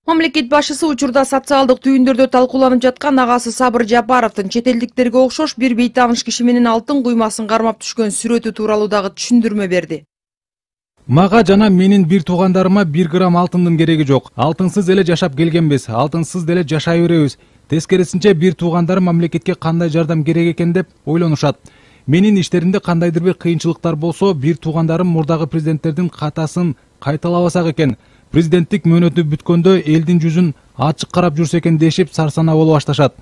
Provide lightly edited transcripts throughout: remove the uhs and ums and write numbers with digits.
Мамлекет башчысы учурда социалдык түйүндөрдө талкууланып жаткан агасы Сабыр Жапаровдун чет элдиктерге окшош бир бейтааныш киши менен алтын куймасын кармап түшкөн сүрөтү тууралуу дагы түшүндүрмө берди. Мага жана менин бир туугандарыма 1 грамм алтындын кереги жок. Алтынсыз эле жашап келгенбиз, алтынсыз деле жашай беребиз. Тескерисинче бир туугандарым мамлекетке кандай жардам керек экен деп ойлонушат. Менин иштеримде кандайдыр бир кыйынчылыктар болсо, бир туугандарым мурдагы президенттердин катасын кайталабасак экен. Президенттик мөөнөтү бүткөндө элдин жүзүн ачык карап жүрсө экен дешип сарсанаа болуп башташат.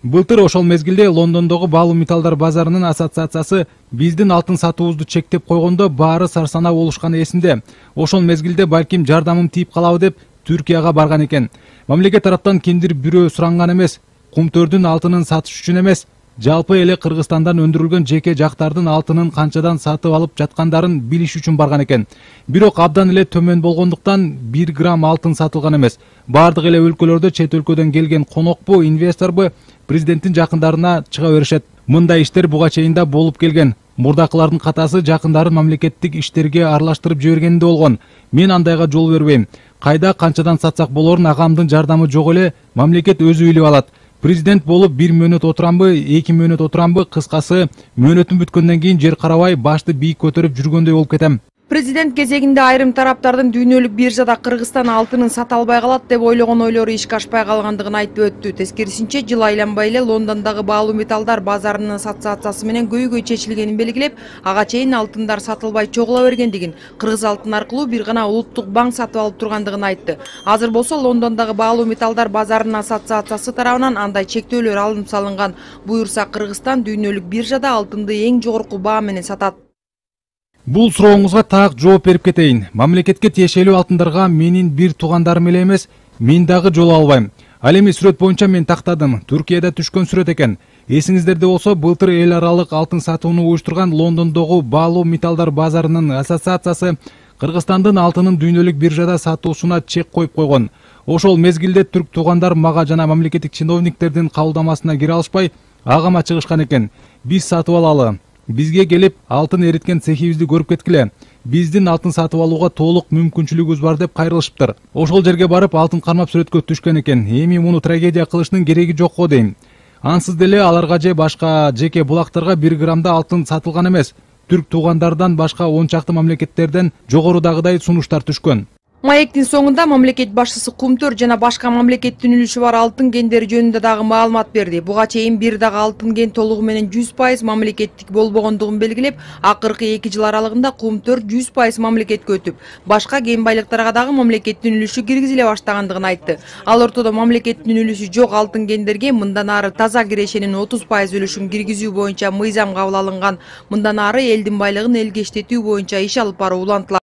Былтыр ошол мезгилде Лондондогу баалуу металлдар базарынын ассоциациясы биздин алтын сатуубузду чектеп койгондо баары сарсанаа болушканы эсимде. Ошол мезгилде балким жардамым тийип калабы деп Түркияга барган экен. Мамлекет тараптан кимдир бирөө суранган эмес, Кумтөрдүн алтынын сатыш үчүн эмес, жалпы эле Кыргызстандан өндүрүлгөн жеке жактардын алтынын канчадан сатып алып жаткандарын билиш үчүн барган экен. Бирок абдан эле төмөн болгондуктан 1 грамм алтын сатылган эмес. Бардык эле өлкөлөрдө чет өлкөдөн келген конокпу, инвесторбу президенттин жакындарына чыга беришет. Мындай иштер буга чейин да болуп келген. Мурдакылардын катасы жакындарын мамлекеттик иштерге аралаштырып жибергенде болгон. Мен андайга жол бербейм. Кайда канчадан сатсак болорун агамдын жардамы жок эле, мамлекет өзү билип алат. Президент болуп 1 мөөнөт отурамбы, 2 мөөнөт отурамбы, кыскасы мөөнөтүм бүткөндөн кийин жер карабай башты бийик көтөрүп жүргөндөй болуп кетем. Президент кезегинде айрым тараптардын дүйнөлүк биржада Кыргызстан алтынын сата албай калат деп ойлогон ойлору ишке ашпай калгандыгын айтып өттү. Тескерисинче, жыл айланбай эле Лондондогу баалуу металлдар базарынын ассоциациясы менен көйгөй чечилгенин белгилеп, ага чейин алтындар сатылбай чогула бергендигин, Кыргыз алтын аркылуу бир гана улуттук банк сатып алып тургандыгын айтты. Азыр болсо Лондондогу баалуу металлдар базарынын ассоциациясы тарабынан андай чектөөлөр алынып салынган. Буюрса Кыргызстан дүйнөлүк биржада алтынды эң жогорку баа менен сатат. Бул сурооңузга так жооп берип кетейин. Мамлекетке тиешелүү алтындарга менин бир туугандарым эле эмес, мен дагы жол албайм. Ал эми сүрөт боюнча мен тактадым. Түркияда түшкөн сүрөт экен. Эсиңиздерде болсо, былтыр эл аралык алтын сатууну уюштурган Лондондогу баалуу металлдар базарынын ассоциациясы Кыргызстандын алтынын дүйнөлүк биржада сатуусуна чек коюп койгон. Ошол мезгилде түрк туугандар мага жана мамлекеттик чиновниктердин кабылдамасына кире алышпай, агама чыгышкан экен. Биз сатып алалы. Бизге келип алтын эриткен цехибизди көрүп кеткиле. Биздин алтын сатып алууга толук мүмкүнчүлүгүбүз бар деп кайрылышыптыр. Ошол жерге барып алтын кармап сүрөткө түшкөн экен. Эми муну трагедия кылыштын кереги жок го дейм. Ансыз деле аларга же башка жеке булактарга 1 граммда алтын сатылган эмес. Түрк туугандардан башка 10 чакты мамлекеттерден жогорудагыдай сунуштар түшкөн. Маектин соңунда мамлекет башчысы Кумтөр жана башка мамлекеттин үлүшү бар алтын кендери жөнүндө дагы маалымат берди. Буга чейин бир дагы алтын кен толугу менен 100% мамлекеттик болбогондугун белгилеп, акыркы 2 жыл аралыгында Кумтөр 100% мамлекетке өтүп, башка кен байлыктарга дагы мамлекеттин үлүшү киргизиле баштагандыгын айтты. Ал ортодо мамлекеттин үлүшү жок алтын кендерге мындан ары таза кирешенин 30% үлүшүн киргизүү боюнча мыйзам кабыл алынган. Мындан ары элдин байлыгын элге иштетүү боюнча иш алып баруу улантылат.